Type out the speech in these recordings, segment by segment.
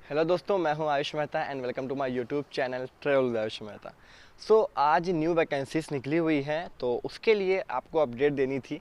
Hello दोस्तों, मैं हूं Ayush Mehta and welcome to my YouTube channel travel Ayush Mehta. आज न्यू वैकेंसीज निकली हुई हैं, तो उसके लिए आपको अपडेट देनी थी।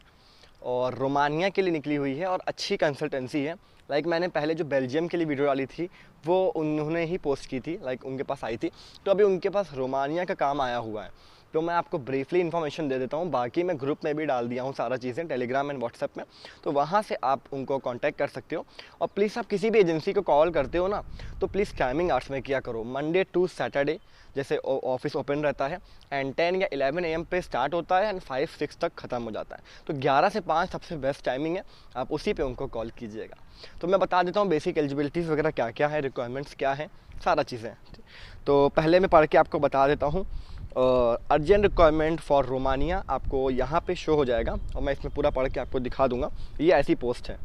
और रोमानिया के लिए निकली हुई है और अच्छी कंसल्टेंसी है। मैंने पहले जो बेल्जियम के लिए वीडियो डाली थी वो उन्होंने ही पोस्ट की थी, उनके पास आई थी। तो अभी उनके पास रोमानिया का काम आया हुआ है। तो मैं आपको ब्रीफली इन्फॉर्मेशन दे देता हूँ, बाकी मैं ग्रुप में भी डाल दिया हूँ सारा चीज़ें, टेलीग्राम एंड व्हाट्सएप में। तो वहाँ से आप उनको कांटेक्ट कर सकते हो। और प्लीज़ आप किसी भी एजेंसी को कॉल करते हो ना, तो प्लीज़ टाइमिंग आवर्स में किया करो। मंडे टू सैटरडे जैसे ऑफिस ओपन रहता है एंड 10 या 11 AM पे स्टार्ट होता है एंड 5-6 तक ख़त्म हो जाता है। तो 11 से 5 सबसे बेस्ट टाइमिंग है, आप उसी पे उनको कॉल कीजिएगा। तो मैं बता देता हूँ बेसिक एलिजिबिलिटीज़ वगैरह क्या क्या है, रिक्वायरमेंट्स क्या है, सारा चीज़ें। तो पहले मैं पढ़ के आपको बता देता हूँ। अर्जेंट रिक्वायरमेंट फॉर रोमानिया आपको यहाँ पे शो हो जाएगा और मैं इसमें पूरा पढ़ के आपको दिखा दूँगा। ये ऐसी पोस्ट है,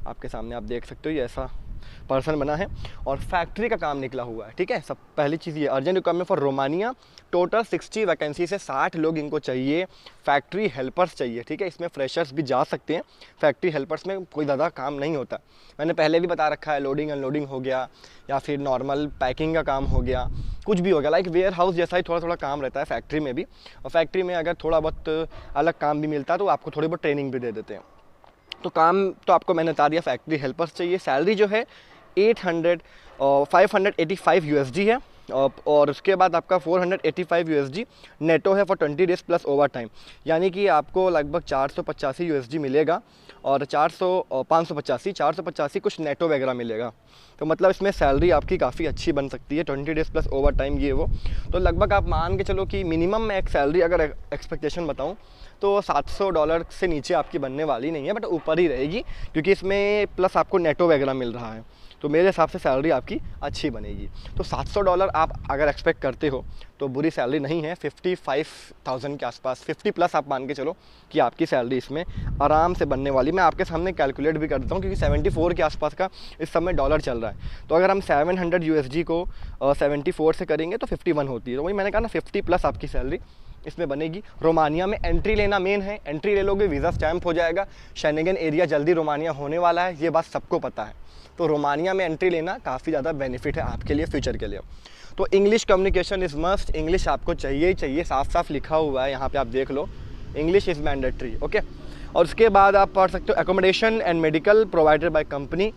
आपके सामने आप देख सकते हो, ये ऐसा पर्सन बना है और फैक्ट्री का काम निकला हुआ है। ठीक है, सब पहली चीज़ ये urgent requirement for Romania, total 60 vacancy से 60 लोग इनको चाहिए। फैक्ट्री हेल्पर्स चाहिए। ठीक है, इसमें फ्रेशर्स भी जा सकते हैं। फैक्ट्री हेल्पर्स में कोई ज़्यादा काम नहीं होता, मैंने पहले भी बता रखा है। लोडिंग अनलोडिंग हो गया या फिर नॉर्मल पैकिंग का काम हो गया, कुछ भी हो गया। वेयर हाउस जैसा ही थोड़ा थोड़ा काम रहता है फैक्ट्री में भी। और फैक्ट्री में अगर थोड़ा बहुत अलग काम भी मिलता है तो आपको थोड़ी बहुत ट्रेनिंग भी दे देते हैं। तो काम तो आपको मैंने बता दिया, फैक्ट्री हेल्पर्स चाहिए। सैलरी जो है 585 USD है और उसके बाद आपका 485 USD नेटो है for 20 days plus over time, यानी कि आपको लगभग 485 USD मिलेगा। और 585 कुछ नेटो वगैरह मिलेगा। तो मतलब इसमें सैलरी आपकी काफ़ी अच्छी बन सकती है, 20 डेज प्लस ओवर टाइम ये वो। तो लगभग आप मान के चलो कि मिनिमम मैं एक सैलरी अगर एक्सपेक्टेशन बताऊँ तो $700 से नीचे आपकी बनने वाली नहीं है, बट ऊपर ही रहेगी, क्योंकि इसमें प्लस आपको नेटो वगैरह मिल रहा है। तो मेरे हिसाब से सैलरी आपकी अच्छी बनेगी। तो $700 आप अगर एक्सपेक्ट करते हो तो बुरी सैलरी नहीं है। 55,000 के आसपास, 50 प्लस आप मान के चलो कि आपकी सैलरी इसमें आराम से बनने वाली। मैं आपके सामने कैलकुलेट भी कर देता हूँ, क्योंकि 74 के आसपास का इस समय डॉलर चल रहा है। तो अगर हम 700 USD को 74 से करेंगे तो 51 होती है। तो वही मैंने कहा ना, 50 प्लस आपकी सैलरी इसमें बनेगी। रोमानिया में एंट्री लेना मेन है, एंट्री ले लोगे वीज़ा स्टैम्प हो जाएगा। शेंगेन एरिया जल्दी रोमानिया होने वाला है, ये बात सबको पता है। तो रोमानिया में एंट्री लेना काफ़ी ज़्यादा बेनिफिट है आपके लिए, फ्यूचर के लिए। तो English communication is must, English आपको चाहिए ही चाहिए, साफ साफ लिखा हुआ है यहाँ पे, आप देख लो, इंग्लिश इज़ मैंडेटरी। ओके, और उसके बाद आप पढ़ सकते हो accommodation and medical provided by company.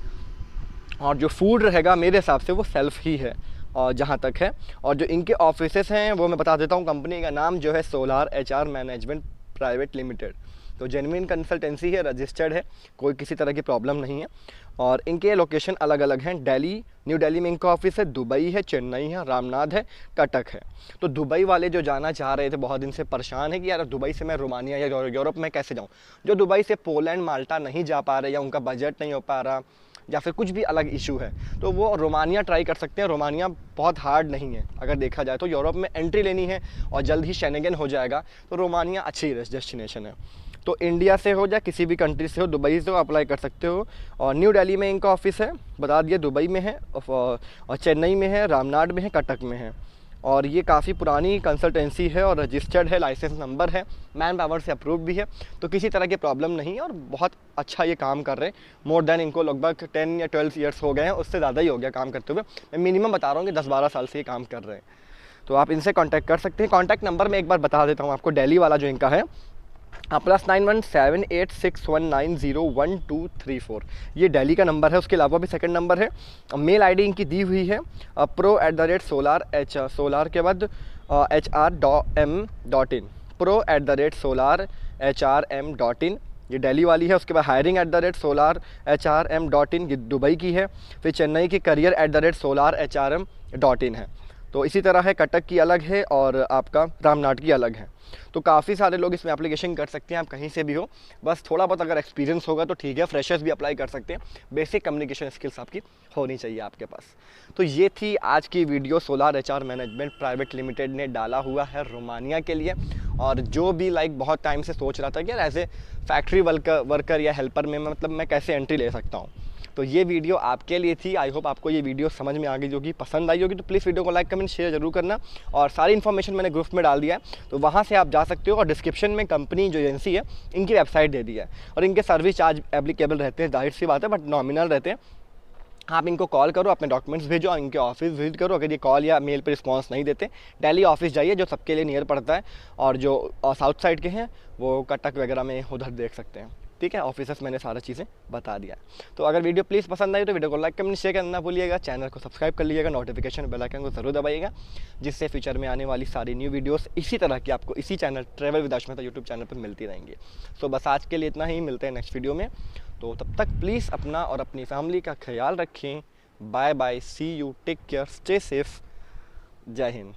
और जो फूड रहेगा मेरे हिसाब से वो सेल्फ ही है और जहाँ तक है। और जो इनके ऑफिसेस हैं वो मैं बता देता हूँ। कंपनी का नाम जो है solar HR management private limited. तो जेन्युइन कंसल्टेंसी है, रजिस्टर्ड है, कोई किसी तरह की प्रॉब्लम नहीं है। और इनके लोकेशन अलग अलग हैं। दिल्ली, न्यू दिल्ली में इनका ऑफिस है, दुबई है, चेन्नई है, रामनाथ है, कटक है। तो दुबई वाले जो जाना चाह रहे थे, बहुत दिन से परेशान है कि यार दुबई से मैं रोमानिया या यूरोप में कैसे जाऊँ। जो दुबई से पोलैंड, माल्टा नहीं जा पा रहे या उनका बजट नहीं हो पा रहा या फिर कुछ भी अलग इशू है, तो वो रोमानिया ट्राई कर सकते हैं। रोमानिया बहुत हार्ड नहीं है अगर देखा जाए तो। यूरोप में एंट्री लेनी है और जल्द ही शेंगेन हो जाएगा, तो रोमानिया अच्छी डेस्टिनेशन है। तो इंडिया से हो या किसी भी कंट्री से हो, दुबई से हो, अप्लाई कर सकते हो। और न्यू दिल्ली में इनका ऑफिस है, बता दिया, दुबई में है और चेन्नई में है, रामनाथ में है, कटक में है। और ये काफ़ी पुरानी कंसल्टेंसी है और रजिस्टर्ड है, लाइसेंस नंबर है, मैन पावर से अप्रूव भी है। तो किसी तरह की प्रॉब्लम नहीं है और बहुत अच्छा ये काम कर रहे हैं। मोर देन इनको लगभग 10 या 12 ईयर्स हो गए हैं, उससे ज़्यादा ही हो गया काम करते हुए। मैं मिनिमम बता रहा हूँ कि 10-12 साल से ये काम कर रहे हैं। तो आप इनसे कॉन्टैक्ट कर सकते हैं। कॉन्टैक्ट नंबर मैं एक बार बता देता हूँ आपको, दिल्ली वाला जो इनका है, +917861901234, ये दिल्ली का नंबर है। उसके अलावा भी सेकंड नंबर है। मेल आईडी इनकी दी हुई है pro@solar के बाद HR.m.in, pro@solarhrm.in, ये दिल्ली वाली है। उसके बाद hiring@solarhrm.in, ये दुबई की है। फिर चेन्नई की career@solarhrm.in है। तो इसी तरह है, कटक की अलग है और आपका रामनाथ की अलग है। तो काफ़ी सारे लोग इसमें एप्लीकेशन कर सकते हैं, आप कहीं से भी हो, बस थोड़ा बहुत अगर एक्सपीरियंस होगा तो ठीक है। फ्रेशर्स भी अप्लाई कर सकते हैं, बेसिक कम्युनिकेशन स्किल्स आपकी होनी चाहिए आपके पास। तो ये थी आज की video, solar HR management private limited ने डाला हुआ है रोमानिया के लिए। और जो भी बहुत टाइम से सोच रहा था कि यार एज ए फैक्ट्री वर्कर या हेल्पर में मतलब मैं कैसे एंट्री ले सकता हूँ, तो ये वीडियो आपके लिए थी। आई होप आपको ये वीडियो समझ में आ गई होगी, पसंद आई होगी। तो प्लीज़ वीडियो को लाइक, कमेंट, शेयर जरूर करना। और सारी इन्फॉर्मेशन मैंने ग्रुप में डाल दिया है, तो वहाँ से आप जा सकते हो। और डिस्क्रिप्शन में कंपनी जो एजेंसी है इनकी वेबसाइट दे दी है और इनके सर्विस चार्ज एप्लीकेबल रहते हैं, जाहिर सी बात है, बट नॉमिनल रहते हैं। आप इनको कॉल करो, अपने डॉक्यूमेंट्स भेजो, इनके ऑफिस विजिट करो। अगर ये कॉल या मेल पे रिस्पांस नहीं देते, दिल्ली ऑफिस जाइए जो सबके लिए नियर पड़ता है, और जो साउथ साइड के हैं वो कटक वगैरह में उधर देख सकते हैं। ठीक है, ऑफिसर्स मैंने सारा चीज़ें बता दिया। तो अगर वीडियो प्लीज़ पसंद आई तो वीडियो को लाइक कमेंट शेयर करना भूलिएगा, चैनल को सब्सक्राइब कर लीजिएगा, नोटिफिकेशन बेल आइकन को ज़रूर दबाइएगा, जिससे फ्यूचर में आने वाली सारी न्यू वीडियोस इसी तरह की आपको इसी channel travel with Ashmita YouTube channel पर मिलती रहेंगी। सो बस आज के लिए इतना ही, मिलते हैं नेक्स्ट वीडियो में। तो तब तक प्लीज़ अपना और अपनी फैमिली का ख्याल रखें। Bye bye, see you, take care, stay safe, जय हिंद।